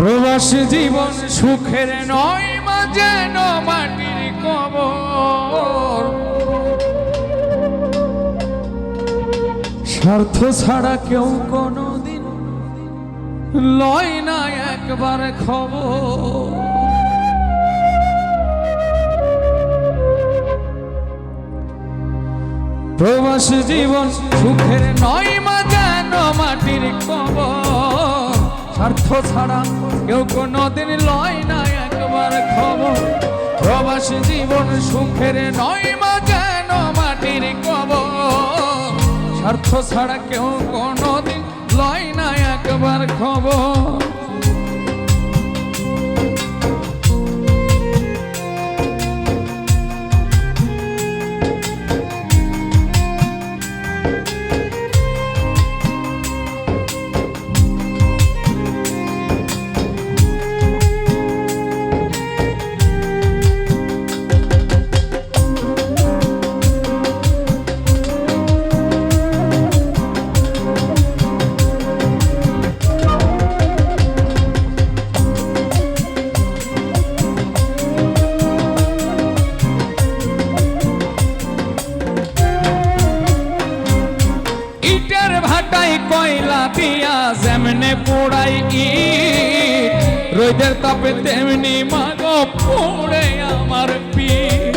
প্রবাসী জীবন সুখের নয়, মাঝে মাটির কবর। স্বার্থ ছাড়া কেউ কোনোদিন লয় না একবার খবর। প্রবাসী জীবন সুখের নয়, মাঝে মাটির কবর। স্বার্থ ছাড়া কেউ কোনোদিন লয় না একবার খবর। প্রবাসী জীবন সুখের নয়, মাঝে মাটির কবর। স্বার্থ ছাড়া কেউ কোনোদিন লয় না একবার খবর। ভাটাই কয়লা দিয়া যেমনে পোড়াই ইট, রোদের তাপে তেমনি মাগো পোড়ে আমার পিঠ।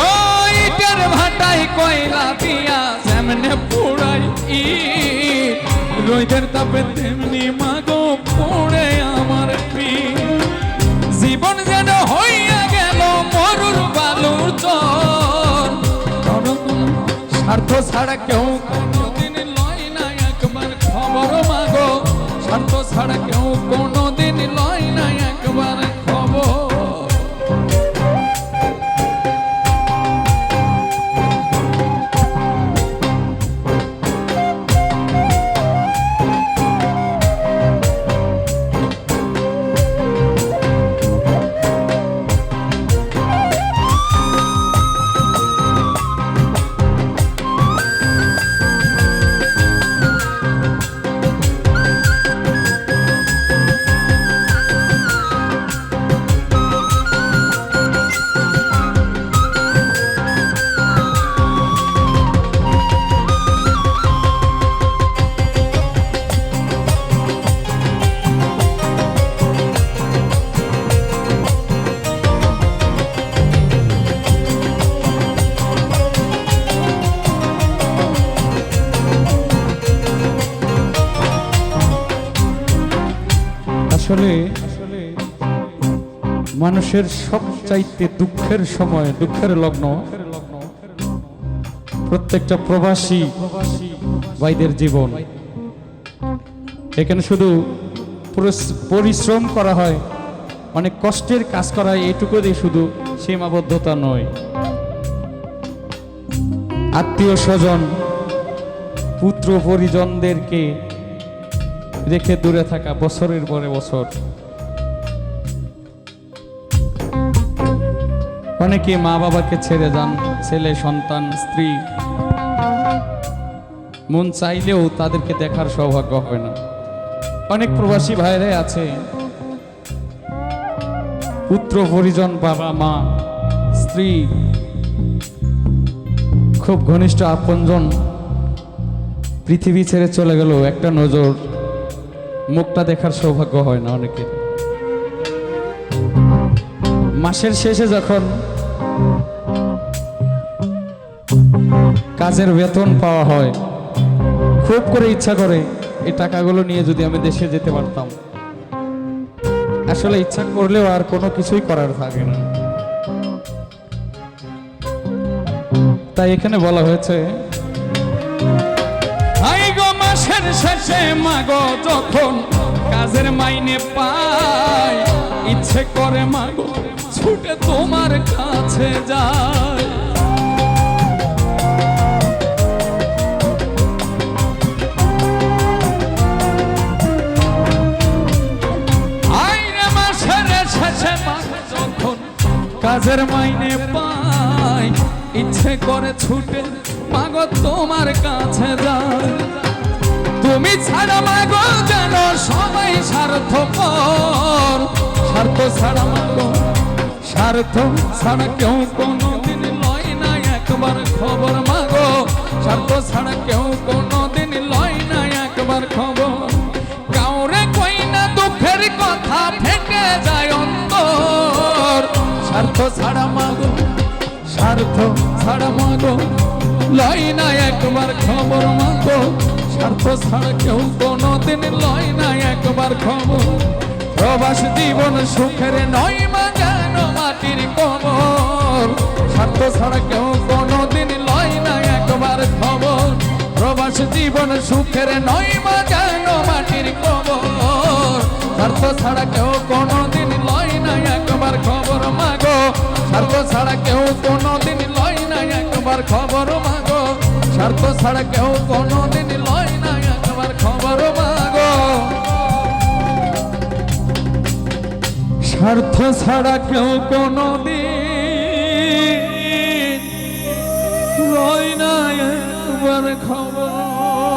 ও ইটের ভাটাই কয়লা দিয়া যেমনে পোড়াই ইট, রোদের তাপে তেমনি মাগো পোড়ে আমার পিঠ। জীবন যেন হইয়া গেল মরুর বালুর চর। স্বার্থ ছাড়া কেউ কোনোদিন লয় না একবার খবর মাগো। স্বার্থ ছাড়া কেউ কোনোদিন লয় না একবার খবর। আসলে মানুষের সবচাইতে দুঃখের সময়, দুঃখের লগ্ন প্রত্যেকটা প্রবাসী ভাইদের জীবন। এখানে শুধু পরিশ্রম করা হয়, অনেক কষ্টের কাজ করা হয়, এইটুকু দিয়ে শুধু সীমাবদ্ধতা নয়। আত্মীয় স্বজন, পুত্র পরিজনদেরকে রেখে দূরে থাকা বছরের পরে বছর। অনেকে মা বাবাকে ছেড়ে যান, ছেলে সন্তান স্ত্রী, মন চাইলেও তাদেরকে দেখার সৌভাগ্য হয় না। অনেক প্রবাসী ভাইরাই আছে পুত্র পরিজন, বাবা মা স্ত্রী, খুব ঘনিষ্ঠ আপনজন পৃথিবী ছেড়ে চলে গেল, একটা নজর মুখটা দেখার সৌভাগ্য হয় না অনেকের। মাসের শেষে যখন কাজের বেতন পাওয়া হয়, খুব করে ইচ্ছা করে এই টাকাগুলো নিয়ে যদি আমি দেশে যেতে পারতাম। আসলে ইচ্ছা করলেও আর কোনো কিছুই করার থাকে না। তাই এখানে বলা হয়েছে, মাসের শেষে মাগো যখন কাজের মাইনে পায়, ইচ্ছে করে মাগো ছুটে তোমার কাছে যায়। কাজের মাইনে পাই, ইচ্ছে করে ছুটে মাগো তোমার কাছে যায়। তুমি ছাড়া মাগো যেন সবাই স্বার্থপর, স্বার্থ ছাড়া মাগো, স্বার্থ ছাড়া কেউ কোনোদিন লয় না একবার খবর মাগো, স্বার্থ ছাড়া কেউ কোনোদিন লয় না একবার খবর। কাউরে কই না দুঃখের কথা ফেটে যায় অন্তর, স্বার্থ ছাড়া মাগো, স্বার্থ ছাড়া মাগো লয় না একবার খবর মাগো, স্বার্থ ছাড়া কেউ কোনোদিন লয় না একবার খবর। প্রবাস জীবন সুখের নয় মা যেন মাটির কবর, স্বার্থ ছাড়া কেউ কোনোদিন লয় না একবার খবর। প্রবাস জীবন সুখের নয় মা যেন মাটির কবর, স্বার্থ ছাড়া কেউ কোনোদিন লয় না একবার খবর মাগো, স্বার্থ ছাড়া কেউ কোনোদিন লয় না একবার খবর মাগো, স্বার্থ ছাড়া কেউ কোনোদিন লয় না একবার খবর মাগো, স্বার্থ ছাড়া কেউ কোনোদিন লয় না একবার খবর।